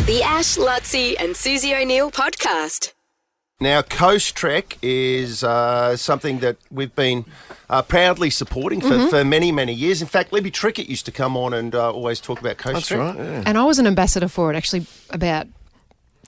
The Ash, Luttsy and Susie O'Neill podcast. Now, Coastrek is something that we've been proudly supporting for many, many years. In fact, Libby Trickett used to come on and always talk about Coastrek. That's right. Yeah. And I was an ambassador for it actually about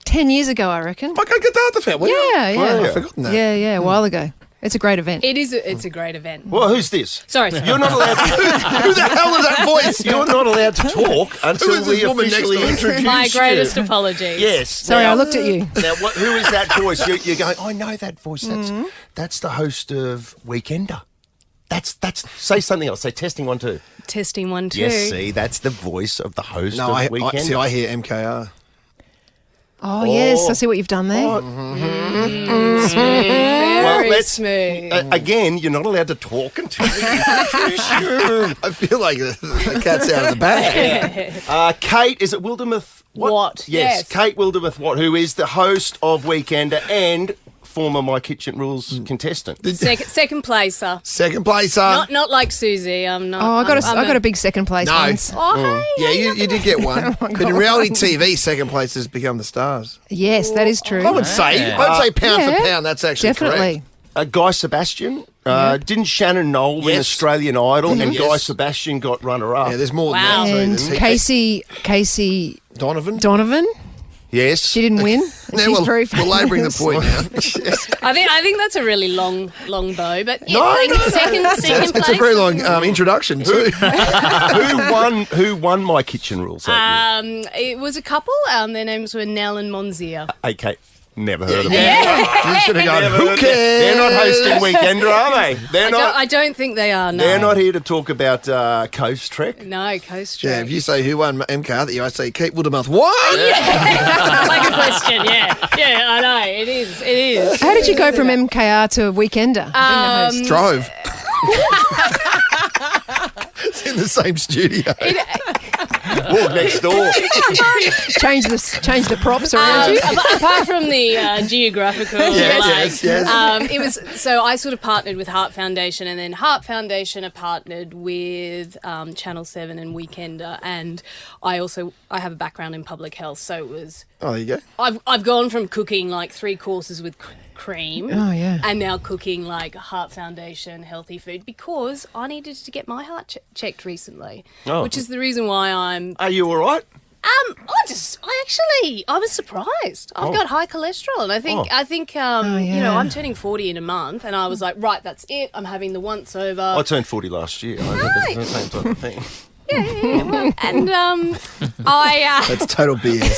10 years ago, I reckon. Like I get that, were you? Yeah. I've forgotten that. Yeah, a while ago. It's a great event. It's a great event. Well, who's this? Sorry. You're not allowed to... Who the hell is that voice? You're not allowed to talk until is this we woman next officially to me? introduce My greatest you. apologies. Yes. Sorry, I looked at you. Now, who is that voice? You're going, I know that voice. That's the host of Weekender. That's. Say something else. Say testing 1 2. Testing 1 2. Yes, see, that's the voice of the host No, of I Weekender. hear MKR. Oh, yes, I see what you've done there. Very smooth. Again, you're not allowed to talk until we introduce you. I feel like the cat's out of the bag. Kate, is it Wildermuth-Watt? Yes. Kate Wildermuth-Watt, who is the host of Weekender and former My Kitchen Rules contestant. Second placer. Second placer. Not like Susie. I'm not. Oh, I got a big second place No. once. Oh, hey. Yeah, you did get one. But in reality TV, second place has become the stars. Yes, that is true. I would say pound for Yeah, pound, that's actually definitely. correct. Guy Sebastian. Didn't Shannon Knoll win Yes. Australian Idol and Yes. Guy Sebastian got runner-up? Yeah, there's more Wow. than And that. Casey Donovan. Yes. she didn't win. And Now she's we're very famous. labouring the point now. I think that's a really long bow, but yeah, No. second place. It's a very long introduction too. Who won My Kitchen Rules that year? It was a couple. Their names were Nell and Monzia. Okay. Never heard of them. You should have gone, who cares? They're not hosting Weekender, are they? I don't think they are. No. They're not here to talk about Coastrek. No, Coastrek. Yeah, if you say who won MK, I say Kate Wildermuth-Watt. Like a question. Yeah, I know. It is. How did you go from MKR to Weekender? Drove. It's in the same studio. Walk next door. Change the props around you. Apart from the geographical, Yes. it was so I sort of partnered with Heart Foundation, and then Heart Foundation are partnered with Channel 7 and Weekender, and I have a background in public health, so it was. Oh, there you go. I've gone from cooking like 3 courses with cream, and now cooking like Heart Foundation healthy food because I needed to get my heart checked recently, which is the reason why I'm. Are you all right? I was surprised. I've got high cholesterol, and I think I'm turning 40 in a month, and I was like, right, that's it. I'm having the once over. I turned 40 last year. I did the same type of thing. Yeah. Well, and That's total BS.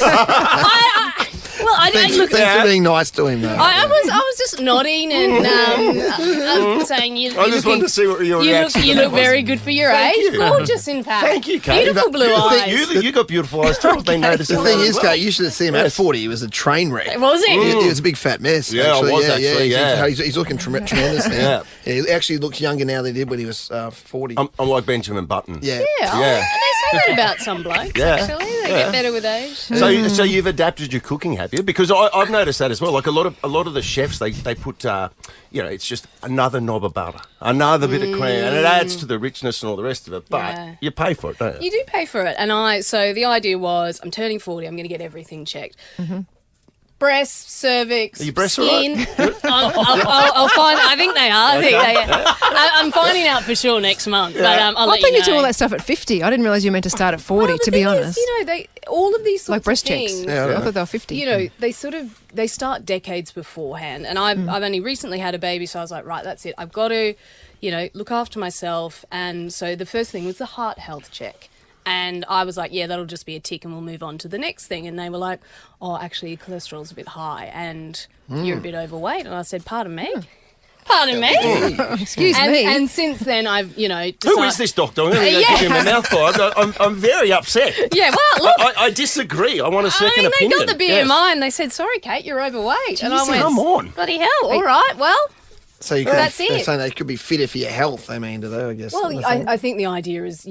I look. Thanks for being nice to him, though. I was just nodding and saying I just wanted to see what your reaction You look very good for your age. you. Gorgeous, in fact. Thank you, Kate. Beautiful blue eyes. You got beautiful eyes too. I've been noticing The thing that is, as well. Kate, you should have seen him at 40. He was a train wreck. Was it? He was a big fat mess. Yeah, I was actually, yeah. He's looking tremendous now. Yeah. He actually looks younger now than he did when he was 40. I'm like Benjamin Button. Yeah. Yeah. Yeah. And they say that about some blokes, Yeah. actually. They get better with age. So you've adapted your cooking, have you? Because I've noticed that as well. Like a lot of the chefs, they put it's just another knob of butter, another bit of cream, and it adds to the richness and all the rest of it. But you pay for it, don't you? You do pay for it. And so the idea was, I'm turning 40, I'm going to get everything checked. Breasts, cervix, Are your breasts all skin. I'll find. I think they are. I'm finding out for sure next month. But I'll I let thought you you do know. all that stuff at 50. I didn't realise you were meant to start at 40, Well, the to be thing honest. is, all of these sorts Like breast of things. checks. I thought they were 50. They start decades beforehand. And I've only recently had a baby, so I was like, right, that's it. I've got to, look after myself. And so the first thing was the heart health check. And I was like, yeah, that'll just be a tick and we'll move on to the next thing. And they were like, oh, actually, your cholesterol's a bit high and you're a bit overweight. And I said, pardon me? Pardon me? Excuse me. And since then, I've, decided... Who is this doctor? I'm going to give him a mouthful. I'm very upset. Yeah, well, look... I disagree. I want a second they opinion. got the BMI and they said, sorry, Kate, you're overweight. And I went, come on. bloody hell, all right, well... So that's they're it. saying they could be fitter for your health, do they, I guess. Well, I think the idea is,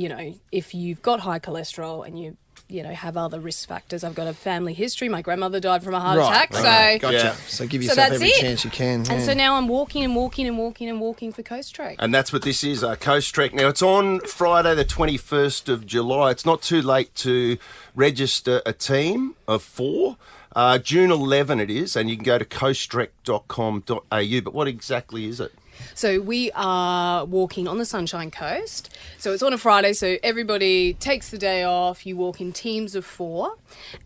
if you've got high cholesterol and have other risk factors. I've got a family history. My grandmother died from a heart Right, attack. right. So Gotcha. Yeah. So give So yourself that's every it. chance you can. And yeah. so now I'm walking for Coastrek. And that's what this is, Coastrek. Now, it's on Friday the 21st of July. It's not too late to register a team of 4. June 11 it is, and you can go to coastrek.com.au. But what exactly is it? So we are walking on the Sunshine Coast. So it's on a Friday, so everybody takes the day off. You walk in teams of 4.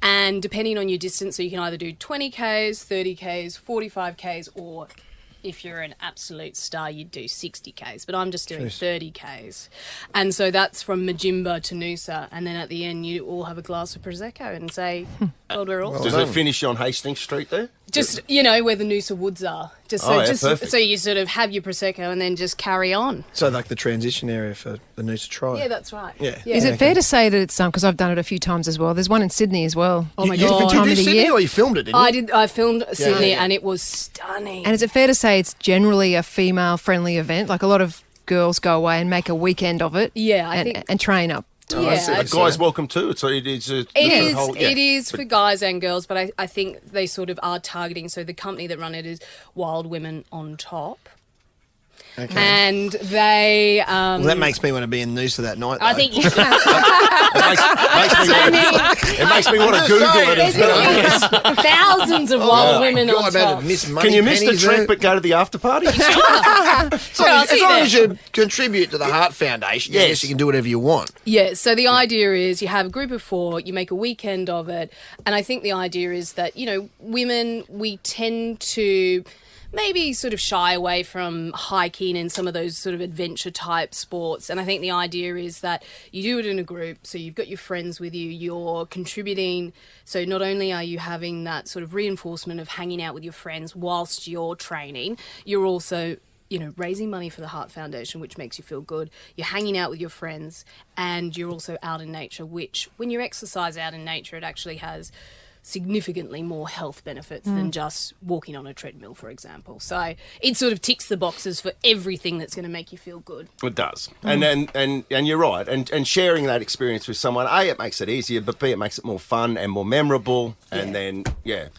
And depending on your distance, so you can either do 20Ks, 30Ks, 45Ks, or if you're an absolute star, you'd do 60Ks. But I'm just doing 30Ks. And so that's from Majimba to Noosa. And then at the end, you all have a glass of Prosecco and say, God, we're all Does it finish on Hastings Street there? just, where the Noosa Woods are. Perfect. So you sort of have your Prosecco and then just carry on. So like the transition area for the Noosa Tribe. Yeah, that's right. Yeah. Is it fair to say that it's because I've done it a few times as well? There's one in Sydney as well. Oh my You God. did Time of the Sydney year. or you filmed it, didn't you? I filmed Sydney yeah. and it was stunning. And is it fair to say it's generally a female-friendly event? Like a lot of girls go away and make a weekend of it. Yeah, I and, think- and train up. yeah, The guys welcome too. So it is. It is for guys and girls, but I think they sort of are targeting. So the company that run it is Wild Women on Top. Okay. And they... Well, that makes me want to be in Noosa that night, though. I think... It makes me want to Google it. As well. thousands of Wild Women God, on I better Top. miss money Can you miss the pennies trek there. but go to the after party? As long as you contribute to the Heart Foundation, Yes. yes, you can do whatever you want. Yeah, so the idea is you have a group of 4, you make a weekend of it, and I think the idea is that, women, we tend to maybe sort of shy away from hiking and some of those sort of adventure type sports. And I think the idea is that you do it in a group, so you've got your friends with you, you're contributing. So not only are you having that sort of reinforcement of hanging out with your friends whilst you're training, you're also raising money for the Heart Foundation, which makes you feel good. You're hanging out with your friends and you're also out in nature, which when you exercise out in nature, it actually has significantly more health benefits than just walking on a treadmill, for example. So it sort of ticks the boxes for everything that's going to make you feel good. It does. And you're right. And sharing that experience with someone, A, it makes it easier, but B, it makes it more fun and more memorable. And then,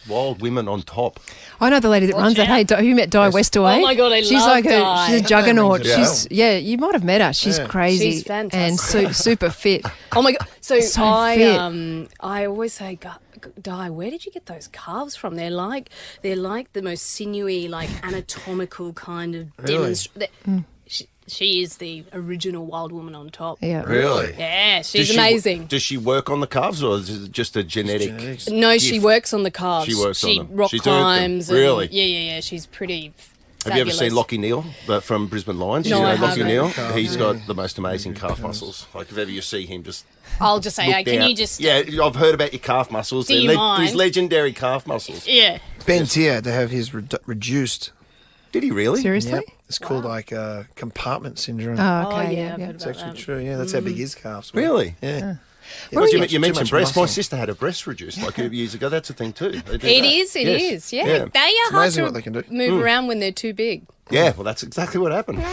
Wild Women on Top. I know the lady that runs that. Hey, you met Di Westaway? Oh my God, I she's love like Di. she's a juggernaut. Yeah. You might have met her. She's crazy. She's fantastic. and super fit. Oh my God. So So I always say, Di, where did you get those calves from? They're like the most sinewy, like anatomical kind of demonstration. She is the original Wild Woman on Top. Yeah. Really? Yeah, she's Does amazing. Does she work on the calves or is it just a genetic? Genetics. No, she works on the calves. She works on them. Rock She's earned them. climbs. Really? Yeah. She's pretty Have you ever fabulous. seen Lockie Neal from Brisbane Lions? No, I Lockie haven't. Neal? He's got the most amazing calf muscles. Like if ever you see him, just I'll just say, look hey, can down. you just... Yeah, I've heard about your calf muscles. Do you mind? His legendary calf muscles. Yeah. Ben Tier to have his reduced. Did he really? Seriously? Yep. It's called compartment syndrome. Oh, Oh, okay. yeah, I've heard It's about actually that. true. Yeah, that's how big his calves were. Really? Yeah. Well, you Too mentioned much breast. My muscle. sister had her breast reduced like years ago. That's a thing too. They do It that. is. Yes. Yeah. They are hard amazing to what they can do. move around when they're too big. Yeah, well, that's exactly what happened.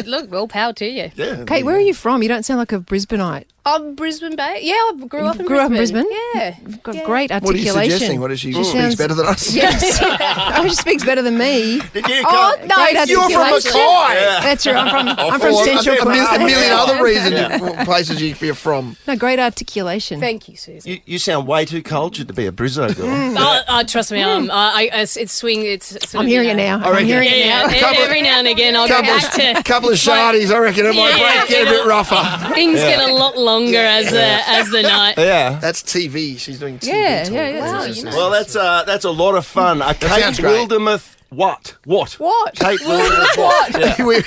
Look, all power to you. Yeah. Kate, where are you from? You don't sound like a Brisbaneite. I'm Brisbane Bay. Yeah, I grew up in grew up in Brisbane? Yeah. You've got Yeah. great What are you articulation. suggesting? What is she speaks sounds- better than us? Yes. Oh, she speaks better than me. Did you Oh, come? no, Great You're from articulation. Mackay. That's right. I'm from Well, Central a Brisbane. million other reasons places you're from. No, great articulation. Thank you, Susie. You sound way too cultured to be a Brizzo girl. Trust me, it's swing. It's. Sort I'm of, hearing you it know. now. I'm hearing it Yeah, now. yeah. Every now and again, I'll go back to. Couple of shardies, I reckon it might Yeah. get a bit rougher. Things get a lot longer as the night. Yeah. That's TV. She's doing TV. Yeah, talk. yeah, yeah. Wow, you know. Well, that's a lot of fun. Kate sounds great. Wildermuth-Watt. What? Kate Wildermuth-Watt. Yeah.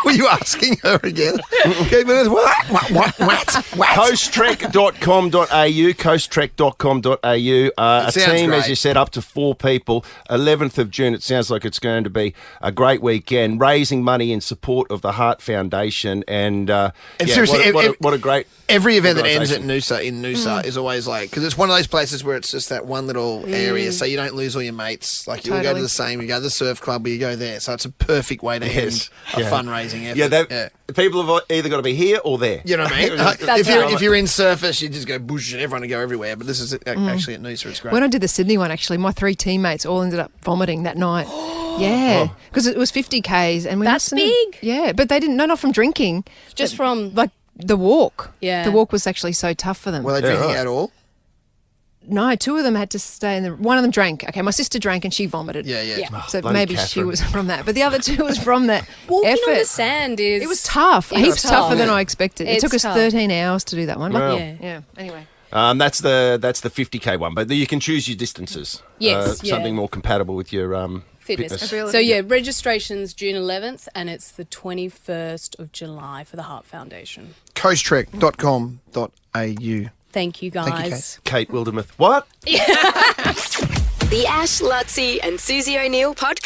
Were you asking her again? Okay, but what? Coastrek.com.au, coastrek.com.au. A sounds team, as great. you said, up to 4 people. 11th of June, it sounds like it's going to be a great weekend, raising money in support of the Heart Foundation. And seriously, what a great Every event that ends at organisation. Noosa is always like, because it's one of those places where it's just that one little area, so you don't lose all your mates. Like you all go to Totally. the same, you go, the surf club, where you go there. So it's a perfect way to end a fundraising effort. People have either got to be here or there. You know what I mean? If you're in surface, you just go bush and everyone to go everywhere. But this is actually at Noosa. It's great. When I did the Sydney one, actually, my 3 teammates all ended up vomiting that night. Yeah, because it was 50 Ks. And That's big. Yeah, but they didn't, not from drinking. Just from... Like the walk. Yeah. The walk was actually so tough for them. Were they drinking at all? No, 2 of them had to stay in the... One of them drank. Okay, my sister drank and she vomited. Yeah. So bloody maybe she Catherine. was from that. But the other 2 was from that Walking effort. on the sand is... It was tough. Heaps tougher than I expected. It It's took us tough. 13 hours to do that one. Wow. Yeah. Anyway. That's the 50K one, but you can choose your distances. Yes, something more compatible with your Fitness. fitness. So, yeah, registration's June 11th and it's the 21st of July for the Heart Foundation. Coastrek.com.au. Thank you, guys. Thank you, Kate. Kate Wildermuth. What? The Ash, Luttsy and Susie O'Neill podcast.